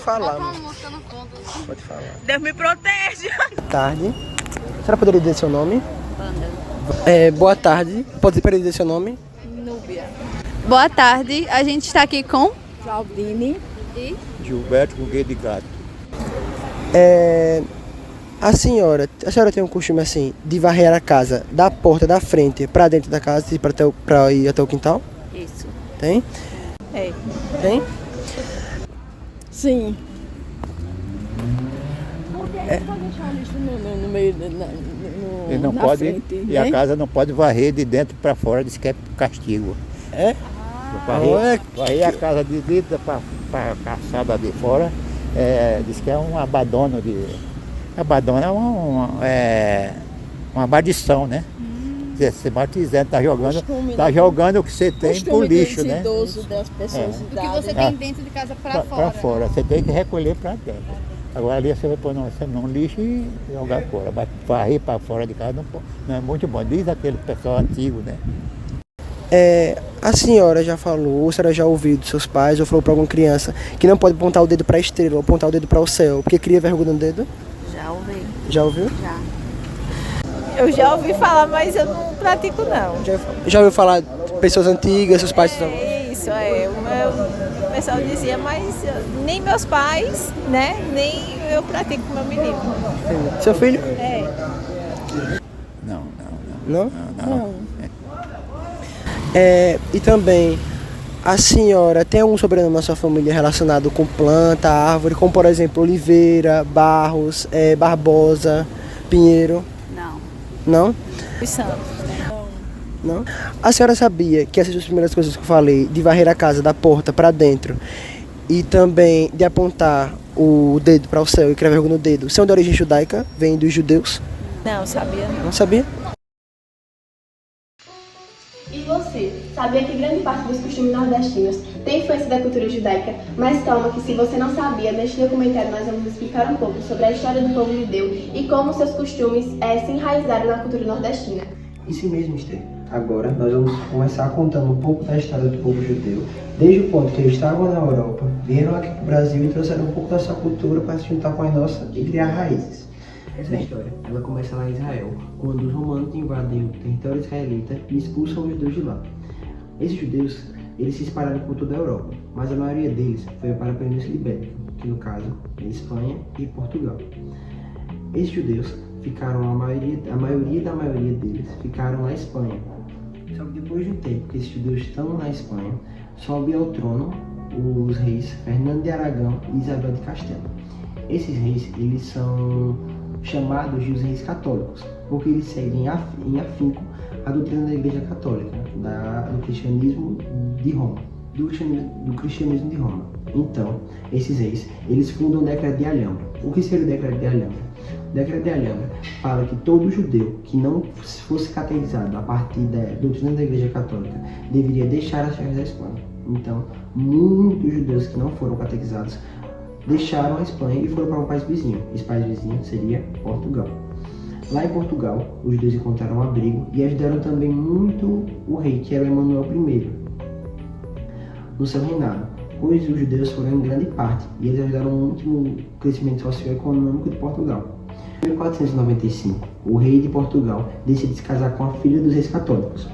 falar. Bota uma música no fundo. Pode falar. Deus me protege. Tarde. A senhora poderia dizer seu nome? Boa tarde. Pode dizer seu nome? Núbia. Boa tarde, a gente está aqui com Claudine. e Gilberto com G de gato. A senhora tem um costume assim de varrer a casa da porta da frente pra dentro da casa e pra ir até o quintal? isso. Tem? É. Tem? Sim. Porque é só deixar o lixo no meio E não na pode, frente, e né? a casa não pode varrer de dentro para fora, diz que é castigo. É? Varrer a casa de dentro para a calçada de fora, diz que é um abandono de. Abandono é uma maldição, né? Você batizando, tá jogando o que você tem pro lixo, né? Idoso das pessoas O que você tem dentro de casa para Para fora. fora, você tem que recolher para dentro. Agora ali você vai pôr num lixo e jogar fora. Mas varrer para fora de casa não é muito bom. Diz aquele pessoal antigo, né? A senhora já falou, a senhora já ouviu dos seus pais ou falou pra alguma criança que não pode apontar o dedo pra estrela ou apontar o dedo para o céu, porque cria vergonha no dedo? Já ouvi. Já ouviu? Já. Eu já ouvi falar, mas eu não pratico não. Já ouviu falar de pessoas antigas, seus pais? Isso, o pessoal dizia, mas nem meus pais, né, nem eu pratico com meu menino. Seu filho? Não. Não? E também, a senhora tem algum sobrenome na sua família relacionado com planta, árvore, como por exemplo Oliveira, Barros, Barbosa, Pinheiro? Não. Não? Os santos. Não? A senhora sabia que essas duas primeiras coisas que eu falei, de varrer a casa da porta para dentro e também de apontar o dedo para o céu e criar vergonha no dedo, são de origem judaica, vêm dos judeus? Não, sabia não. Não sabia? E você, sabia que grande parte dos costumes nordestinos tem influência da cultura judaica? Mas calma que se você não sabia, neste documentário nós vamos explicar um pouco sobre a história do povo judeu e como seus costumes se enraizaram na cultura nordestina. Isso mesmo, Esther. Agora nós vamos começar contando um pouco da história do povo judeu, desde o ponto que eles estavam na Europa, vieram aqui para o Brasil e trouxeram um pouco da sua cultura para se juntar com a nossa e criar raízes. Essa história, ela começa lá em Israel, quando os romanos invadem o território israelita e expulsam os judeus de lá. Esses judeus, eles se espalharam por toda a Europa, mas a maioria deles foi para a Península Ibérica, que no caso é Espanha e Portugal. Esses judeus ficaram, a maioria deles ficaram na Espanha. Só que depois de um tempo que esses judeus estão na Espanha, sobe ao trono os reis Fernando de Aragão e Isabel de Castela. Esses reis, eles são chamados de os reis católicos, porque eles seguem em afinco a doutrina da Igreja Católica, do cristianismo de Roma, do cristianismo de Roma. Então, esses reis, eles fundam o Decreto de Alhambra. O que seria o Decreto de Alhambra? O Decreto de Alhambra fala que todo judeu que não fosse catequizado a partir da doutrina da Igreja Católica deveria deixar as terras da Espanha. Então, muitos judeus que não foram catequizados deixaram a Espanha e foram para um país vizinho. Esse país vizinho seria Portugal. Lá em Portugal, os judeus encontraram um abrigo e ajudaram também muito o rei, que era Emanuel I, no seu reinado, pois os judeus foram em grande parte e eles ajudaram muito no crescimento socioeconômico de Portugal. Em 1495, o rei de Portugal decide se casar com a filha dos reis católicos.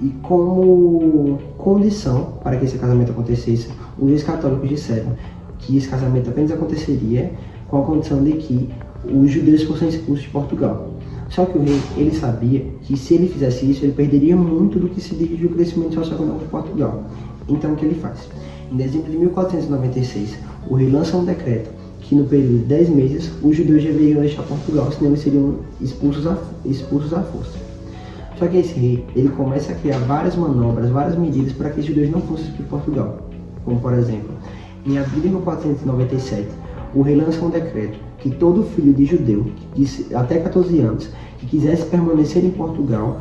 E como condição para que esse casamento acontecesse, os reis católicos disseram que esse casamento apenas aconteceria com a condição de que os judeus fossem expulsos de Portugal. Só que o rei, ele sabia que se ele fizesse isso, ele perderia muito do que se dirige o crescimento socioeconômico de Portugal. Então o que ele faz? Em dezembro de 1496, o rei lança um decreto que no período de 10 meses os judeus deveriam deixar Portugal, senão eles seriam expulsos à força. Só que esse rei, ele começa a criar várias manobras, várias medidas para que os judeus não fossem expulsos de Portugal. Como por exemplo, em abril de 1497, o rei lança um decreto que todo filho de judeu, até 14 anos, que quisesse permanecer em Portugal,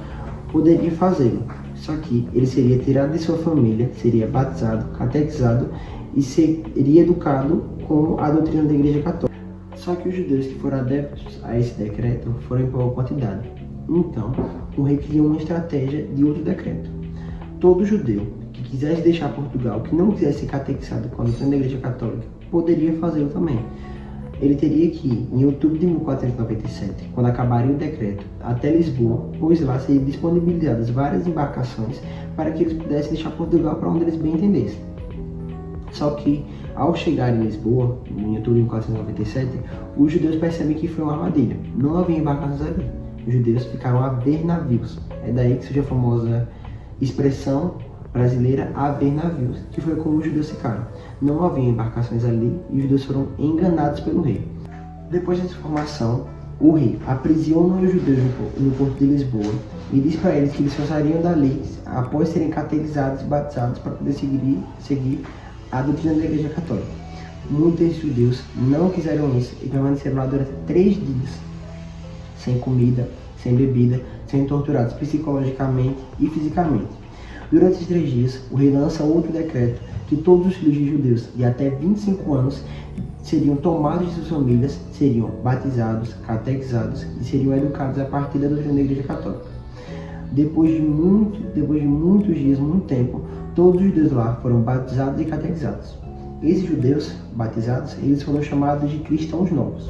poderia fazê-lo. Só que ele seria tirado de sua família, seria batizado, catequizado e seria educado com a doutrina da Igreja Católica. Só que os judeus que foram adeptos a esse decreto foram em pouca quantidade. Então, o rei criou uma estratégia de outro decreto. Todo judeu que quisesse deixar Portugal, que não quisesse ser catequizado com a doutrina da Igreja Católica, poderia fazê-lo também. Ele teria que ir, em outubro de 1497, quando acabaria o decreto, até Lisboa, pois lá seriam disponibilizadas várias embarcações para que eles pudessem deixar Portugal para onde eles bem entendessem. Só que, ao chegar em Lisboa, em outubro de 1497, os judeus percebem que foi uma armadilha. Não havia embarcações ali. Os judeus ficaram a ver navios. É daí que surge a famosa expressão brasileira a ver navios, que foi como os judeus ficaram. Não havia embarcações ali e os judeus foram enganados pelo rei. Depois dessa informação, o rei aprisiona os judeus no porto de Lisboa e diz para eles que eles só sairiam dali após serem catequizados e batizados para poder seguir a doutrina da Igreja Católica. Muitos judeus não quiseram isso e permaneceram lá durante 3 dias, sem comida, sem bebida, sendo torturados psicologicamente e fisicamente. Durante esses 3 dias, o rei lança outro decreto que todos os filhos de judeus de até 25 anos seriam tomados de suas famílias, seriam batizados, catequizados e seriam educados a partir da doutrina da Igreja Católica. Depois de muitos dias, muito tempo, todos os judeus lá foram batizados e catequizados. Esses judeus batizados, eles foram chamados de cristãos novos.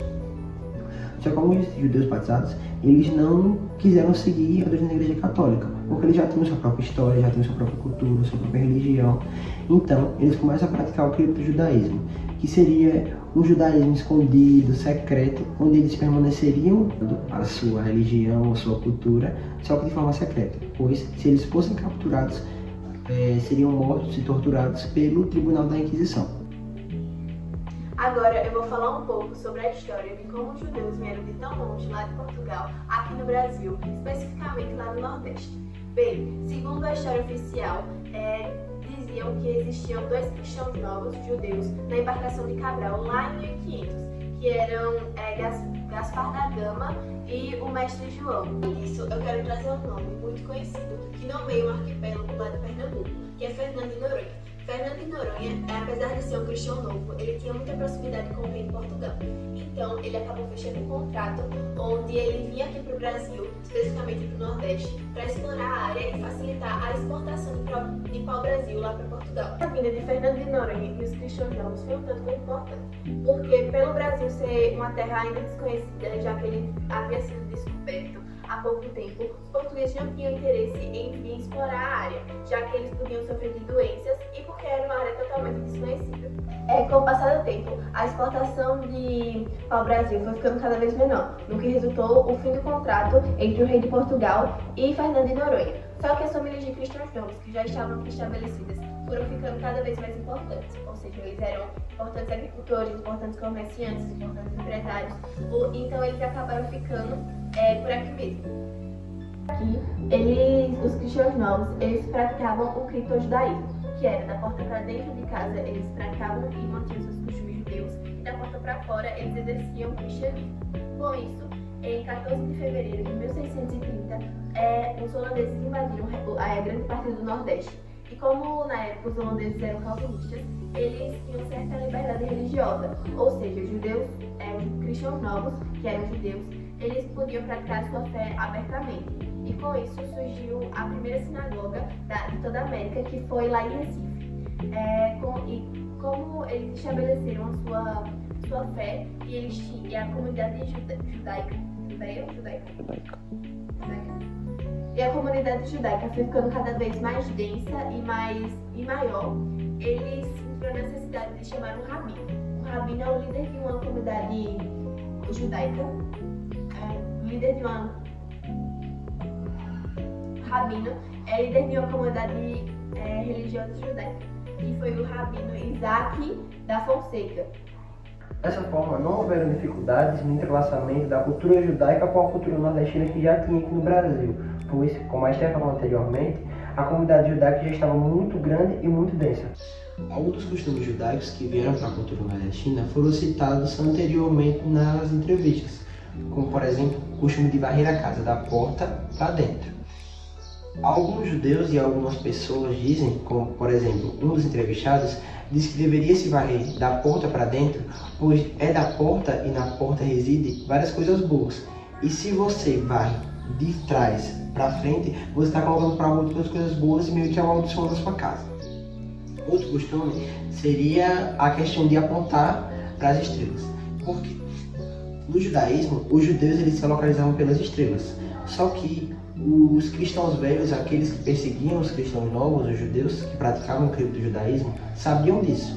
Só que alguns judeus batizados, eles não quiseram seguir a doutrina da Igreja Católica, porque eles já tinham sua própria história, já tinham sua própria cultura, sua própria religião. Então, eles começam a praticar o criptojudaísmo, que seria um judaísmo escondido, secreto, onde eles permaneceriam a sua religião, a sua cultura, só que de forma secreta, pois se eles fossem capturados, seriam mortos e torturados pelo Tribunal da Inquisição. Agora eu vou falar um pouco sobre a história de como os judeus vieram de tão longe lá de Portugal, aqui no Brasil, especificamente lá no Nordeste. Bem, segundo a história oficial, diziam que existiam 2 cristãos novos judeus na embarcação de Cabral lá em 1500, que eram Gaspar da Gama e o Mestre João. Por isso, eu quero trazer um nome muito conhecido que nomeia um arquipélago lá de Pernambuco, que é Fernando de Noronha. Fernando de Noronha, apesar de ser um cristão novo, ele tinha muita proximidade com o rei de Portugal. Então, ele acabou fechando um contrato onde ele vinha aqui para o Brasil, especificamente para o Nordeste, para explorar a área e facilitar a exportação de pau-brasil lá para Portugal. A vinda de Fernando de Noronha e os cristãos novos foi um tanto muito importante, porque pelo Brasil ser uma terra ainda desconhecida, já que ele havia sido descoberto há pouco tempo, os portugueses não tinham interesse em vir explorar a área, já que eles podiam sofrer de doenças e porque era uma área totalmente desconhecida. Com o passar do tempo, a exportação de pau-brasil foi ficando cada vez menor, no que resultou o fim do contrato entre o rei de Portugal e Fernando de Noronha. Só que as famílias de cristãos novos, que já estavam estabelecidas, foram ficando cada vez mais importantes, ou seja, eles eram importantes agricultores, importantes comerciantes, importantes empresários, então eles acabaram ficando por aqui mesmo. Aqui, os cristãos novos, eles praticavam o criptojudaísmo, que era da porta para dentro de casa eles praticavam e mantinham seus costumes judeus, e da porta para fora eles exerciam o cristianismo. Com isso, em 14 de fevereiro de 1630, os holandeses invadiram a grande parte do Nordeste. E como na época os holandeses eram calvinistas, eles tinham certa liberdade religiosa, ou seja, judeus, cristãos novos, que eram judeus, eles podiam praticar sua fé abertamente. E com isso surgiu a primeira sinagoga de toda a América, que foi lá em Recife. Como eles estabeleceram a sua fé e a comunidade judaica. E a comunidade judaica foi ficando cada vez mais densa e maior, eles sentiram a necessidade de chamar um rabino. O rabino é o líder de uma comunidade judaica, rabino é líder de uma comunidade religiosa judaica, que foi o rabino Isaac da Fonseca. Dessa forma, não houveram dificuldades no entrelaçamento da cultura judaica com a cultura nordestina que já tinha aqui no Brasil, pois, como a Esther falou anteriormente, a comunidade judaica já estava muito grande e muito densa. Alguns costumes judaicos que vieram para a cultura nordestina foram citados anteriormente nas entrevistas, como, por exemplo, o costume de varrer a casa da porta para dentro. Alguns judeus e algumas pessoas dizem, como, por exemplo, um dos entrevistados, diz que deveria se varrer da porta para dentro, pois é da porta e na porta reside várias coisas boas. E se você varre de trás para frente, você está colocando para outras coisas boas e meio que amaldiçoando a sua casa. Outro costume seria a questão de apontar para as estrelas. Por quê? No judaísmo, os judeus eles se localizavam pelas estrelas. Só que os cristãos velhos, aqueles que perseguiam os cristãos novos, os judeus que praticavam o credo do judaísmo, sabiam disso.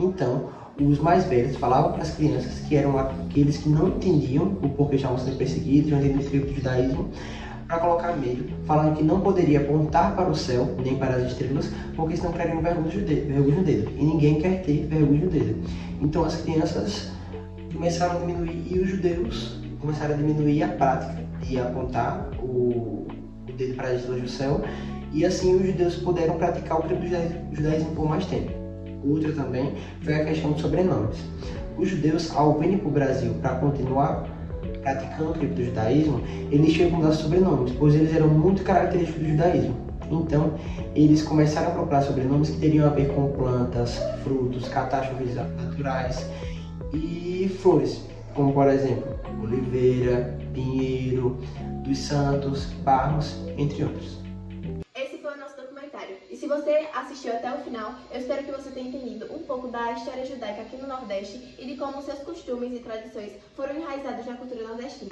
Então, os mais velhos falavam para as crianças, que eram aqueles que não entendiam o porquê estavam sendo perseguidos, não entendiam o credo do judaísmo, para colocar medo, falando que não poderia apontar para o céu, nem para as estrelas, porque senão criariam vergonha no dedo. E ninguém quer ter vergonha no dedo. Então as crianças começaram a diminuir, e os judeus começaram a diminuir a prática de apontar o dedo para as estrelas do céu, e assim os judeus puderam praticar o credo do judaísmo por mais tempo. Outra também foi a questão dos sobrenomes. Os judeus, ao virem para o Brasil para continuar praticando o credo do judaísmo, eles tinham que mudar sobrenomes, pois eles eram muito característicos do judaísmo. Então, eles começaram a procurar sobrenomes que teriam a ver com plantas, frutos, catástrofes naturais e flores, como por exemplo, Oliveira, Pinheiro, dos Santos, Barros, entre outros. Esse foi o nosso documentário. E se você assistiu até o final, eu espero que você tenha entendido um pouco da história judaica aqui no Nordeste e de como seus costumes e tradições foram enraizados na cultura nordestina.